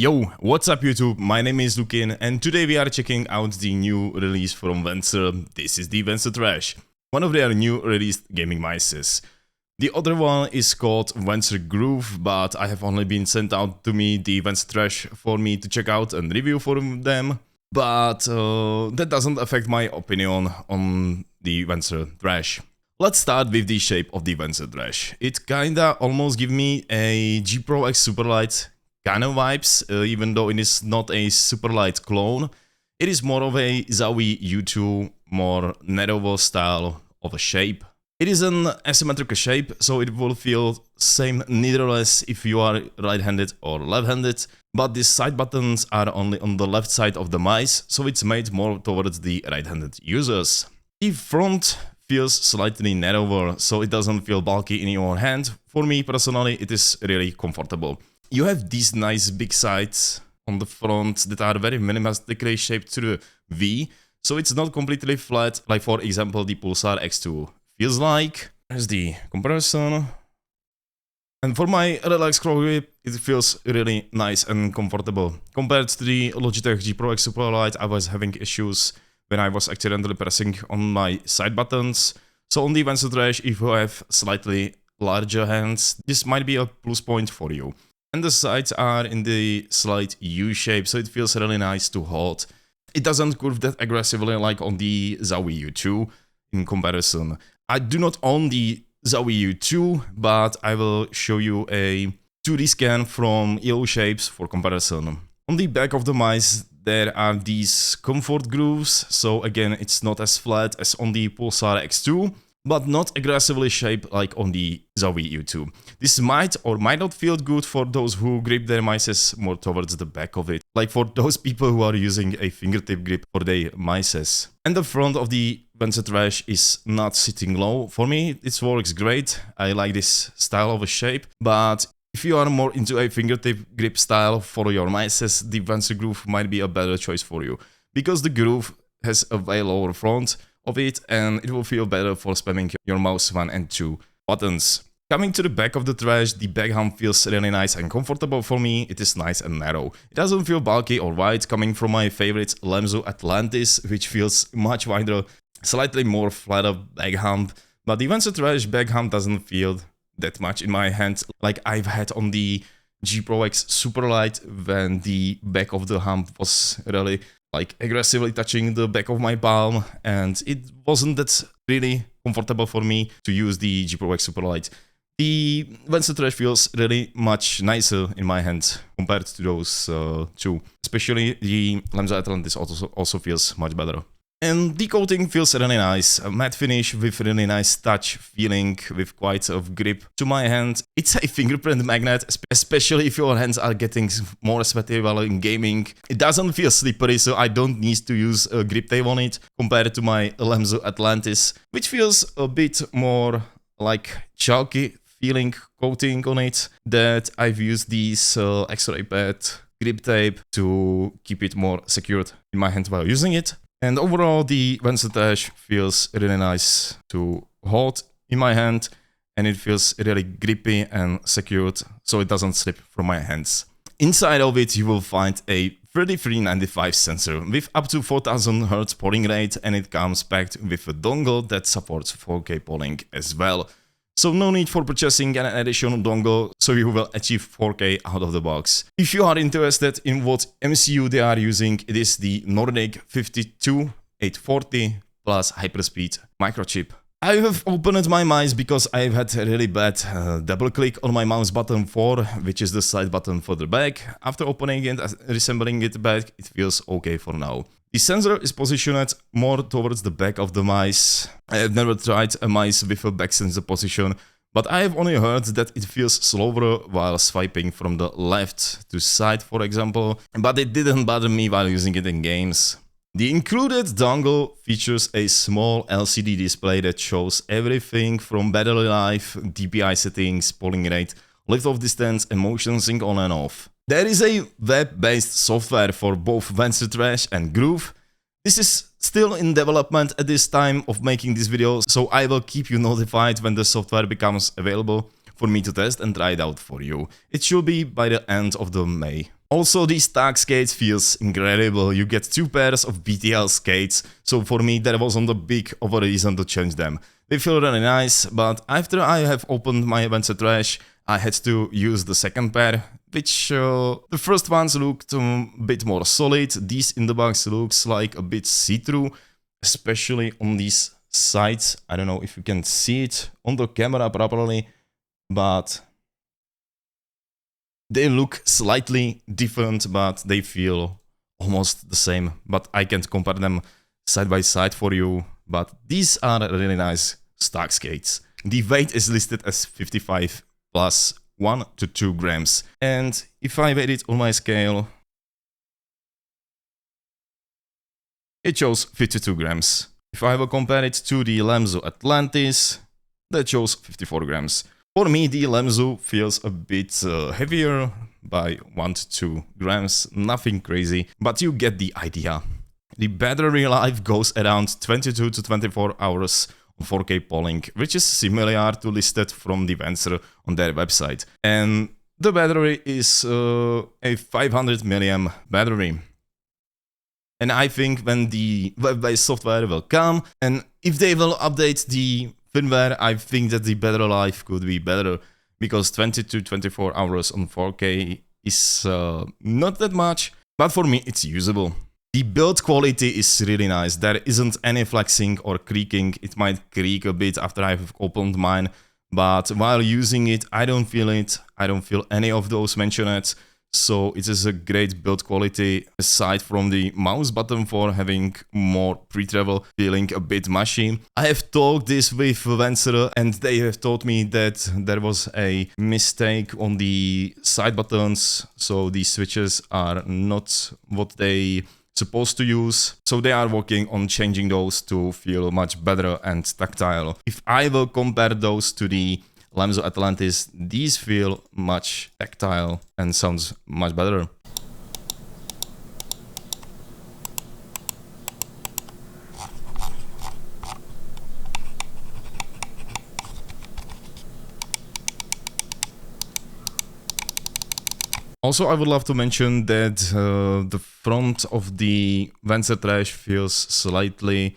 Yo, what's up YouTube? My name is Lukin and today we are checking out the new release from Vancer. This is the Vancer Thrash, one of their new released gaming mices. The other one is called Vancer Groove, but I have only been sent out to me the Vancer Thrash for me to check out and review for them. But that doesn't affect my opinion on the Vancer Thrash. Let's start with the shape of the Vancer Thrash. It kinda almost gives me a G Pro X Superlight kind of vibes, even though it is not a Superlight clone. It is more of a Zowie U2, more narrower style of a shape. It is an asymmetrical shape, so it will feel same neither less if you are right-handed or left-handed, but the side buttons are only on the left side of the mice, so it's made more towards the right-handed users. The front feels slightly narrower, so it doesn't feel bulky in your hand. For me personally, it is really comfortable. You have these nice big sides on the front that are very minimalistically shaped to the V, so it's not completely flat, like for example the Pulsar X2 feels like. There's the comparison. And for my relaxed scroll grip, it feels really nice and comfortable. Compared to the Logitech G Pro X Superlight, I was having issues when I was accidentally pressing on my side buttons. So on the Vancer Thrash, if you have slightly larger hands, this might be a plus point for you. And the sides are in the slight U shape, so it feels really nice to hold. It doesn't curve that aggressively like on the Zowie U2 in comparison. I do not own the Zowie U2, but I will show you a 2D scan from yellow shapes for comparison. On the back of the mice, there are these comfort grooves, so again, it's not as flat as on the Pulsar X2, but not aggressively shaped like on the Zowie U2. This might or might not feel good for those who grip their mices more towards the back of it, like for those people who are using a fingertip grip for their mices. And the front of the Vancer Thrash is not sitting low. For me, it works great. I like this style of a shape, but if you are more into a fingertip grip style for your mices, the Vancer Groove might be a better choice for you, because the groove has a way lower front of it and it will feel better for spamming your mouse 1 and 2 buttons. Coming to the back of the Thrash, the back hump feels really nice and comfortable for me. It is nice and narrow. It doesn't feel bulky or wide, coming from my favorite Lemzu Atlantis, which feels much wider, slightly more flatter back hump. But the Vancer Thrash back hump doesn't feel that much in my hand like I've had on the G Pro X Superlight, when the back of the hump was really like aggressively touching the back of my palm, and it wasn't that really comfortable for me to use the G Pro X Superlight. The Vancer Thrash feels really much nicer in my hand compared to those two. Especially the Lemzu Atlantis also feels much better. And the coating feels really nice, a matte finish with really nice touch feeling, with quite a grip to my hand. It's a fingerprint magnet, especially if your hands are getting more sweaty while in gaming. It doesn't feel slippery, so I don't need to use a grip tape on it, compared to my Lemzu Atlantis, which feels a bit more like chalky feeling coating on it, that I've used these X-ray pad grip tape to keep it more secured in my hand while using it. And overall, the Vancer Thrash feels really nice to hold in my hand, and it feels really grippy and secured, so it doesn't slip from my hands. Inside of it, you will find a 3395 sensor with up to 4000 Hz polling rate, and it comes packed with a dongle that supports 4K polling as well. So no need for purchasing an additional dongle, so you will achieve 4K out of the box. If you are interested in what MCU they are using, it is the Nordic 52840 plus hyperspeed microchip. I have opened my mice because I've had a really bad double click on my mouse button 4, which is the side button further back. After opening it and reassembling it back, it feels okay for now. The sensor is positioned more towards the back of the mice. I have never tried a mice with a back sensor position, but I have only heard that it feels slower while swiping from the left to side, for example, but it didn't bother me while using it in games. The included dongle features a small LCD display that shows everything from battery life, DPI settings, polling rate, lift-off distance, and motion sync on and off. There is a web-based software for both Vancer Thrash and Groove. This is still in development at this time of making this video, so I will keep you notified when the software becomes available for me to test and try it out for you. It should be by the end of May. Also, the stack skates feels incredible. You get 2 pairs of BTL skates, so for me there wasn't a big of a reason to change them. They feel really nice, but after I have opened my Vancer Thrash, I had to use the second pair, which the first ones looked a bit more solid. These in the box looks like a bit see-through, especially on these sides. I don't know if you can see it on the camera properly, but they look slightly different, but they feel almost the same. But I can't compare them side by side for you, but these are really nice stock skates. The weight is listed as 55 plus 1 to 2 grams. And if I weigh it on my scale, it shows 52 grams. If I will compare it to the Lamzo Atlantis, that shows 54 grams. For me, the Lamzo feels a bit heavier by 1 to 2 grams, nothing crazy, but you get the idea. The battery life goes around 22 to 24 hours on 4K polling, which is similar to listed from the Vancer on their website. And the battery is a 500 mAh battery. And I think when the web-based software will come, and if they will update the firmware, I think that the battery life could be better, because 20 to 24 hours on 4K is not that much, but for me it's usable. The build quality is really nice. There isn't any flexing or creaking. It might creak a bit after I've opened mine, but while using it, I don't feel it. I don't feel any of those mentioned. So it is a great build quality, aside from the mouse button for having more pre-travel, feeling a bit mushy. I have talked this with Vancer and they have told me that there was a mistake on the side buttons, so the switches are not what they supposed to use, so they are working on changing those to feel much better and tactile. If I will compare those to the Lamzo Atlantis, these feel much tactile and sounds much better. Also, I would love to mention that the front of the Vancer Thrash feels slightly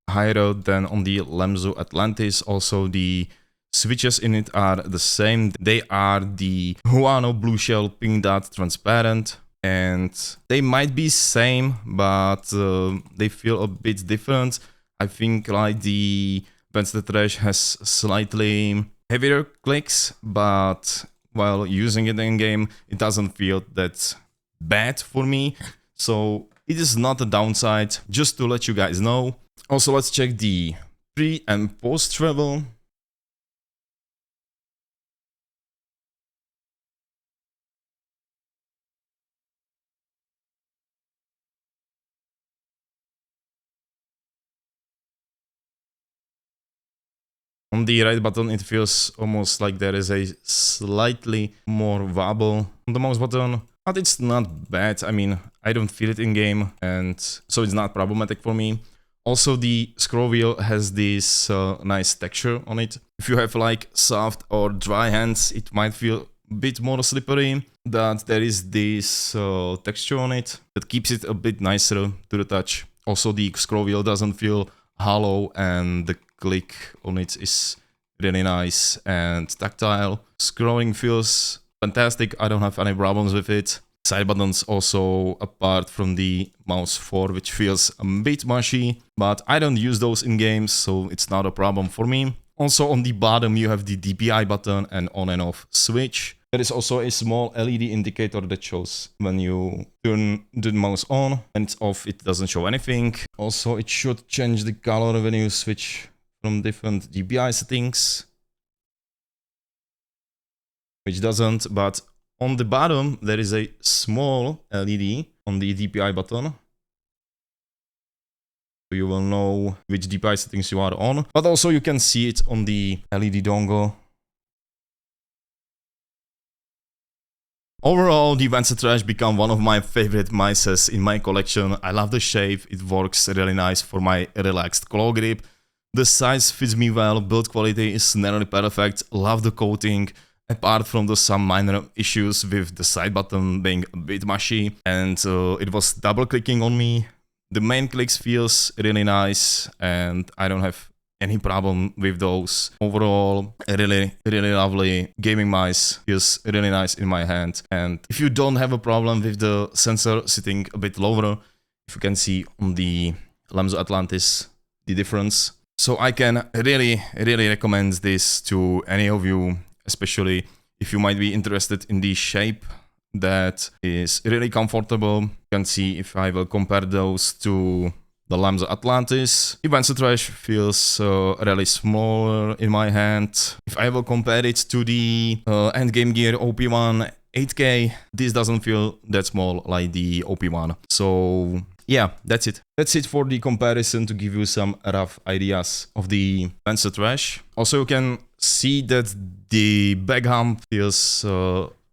higher than on the Lamzo Atlantis. Also, the switches in it are the same. They are the Huano Blue Shell Pink Dot Transparent, and they might be same, but they feel a bit different. I think like the Vancer Thrash has slightly heavier clicks, but while using it in game, it doesn't feel that bad for me. So it is not a downside, just to let you guys know. Also, let's check the pre and post travel. On the right button, it feels almost like there is a slightly more wobble on the mouse button, but it's not bad. I mean, I don't feel it in game, and so it's not problematic for me. Also, the scroll wheel has this nice texture on it. If you have like soft or dry hands, it might feel a bit more slippery. That there is this texture on it that keeps it a bit nicer to the touch. Also, the scroll wheel doesn't feel hollow, and the click on it is really nice and tactile. Scrolling feels fantastic. I don't have any problems with it. Side buttons also, apart from the mouse 4, which feels a bit mushy, but I don't use those in games, so it's not a problem for me. Also on the bottom you have the DPI button and on and off switch. There is also a small LED indicator that shows when you turn the mouse on, and it's off, it doesn't show anything. Also, it should change the color when you switch from different DPI settings, which doesn't, but on the bottom there is a small LED on the DPI button. So you will know which DPI settings you are on, but also you can see it on the LED dongle. Overall, the Vancer Thrash became one of my favorite mices in my collection. I love the shape, it works really nice for my relaxed claw grip. The size fits me well, build quality is nearly perfect, love the coating, apart from some minor issues with the side button being a bit mushy and it was double clicking on me. The main clicks feels really nice and I don't have any problem with those. Overall, a really lovely gaming mice, feels really nice in my hand. And if you don't have a problem with the sensor sitting a bit lower, if you can see on the Lamzo Atlantis the difference. So I can really recommend this to any of you, especially if you might be interested in the shape that is really comfortable. You can see if I will compare those to the Lamzo Atlantis. The Vancer Thrash feels really smaller in my hand. If I will compare it to the Endgame Gear OP1 8K, this doesn't feel that small like the OP1. So yeah, that's it. That's it for the comparison to give you some rough ideas of the Vancer Thrash. Also, you can see that the back hump feels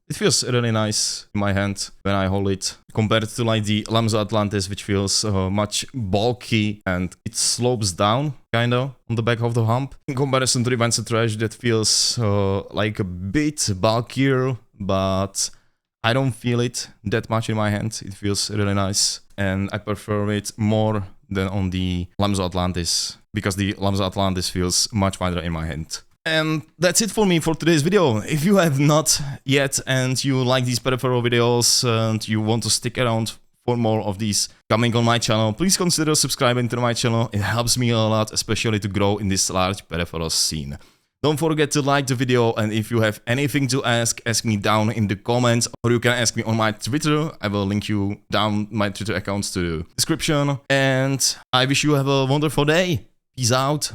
it feels really nice in my hand when I hold it, compared to like the Lamzo Atlantis, which feels much bulky and it slopes down kinda on the back of the hump. In comparison to the Vancer Thrash, that feels like a bit bulkier, but I don't feel it that much in my hand. It feels really nice and I prefer it more than on the Lamzo Atlantis, because the Lamzo Atlantis feels much wider in my hand. And that's it for me for today's video. If you have not yet and you like these peripheral videos and you want to stick around for more of these coming on my channel, please consider subscribing to my channel. It helps me a lot, especially to grow in this large peripheral scene. Don't forget to like the video, and if you have anything to ask me down in the comments, or you can ask me on my Twitter. I will link you down my Twitter accounts to the description. And I wish you have a wonderful day. Peace out.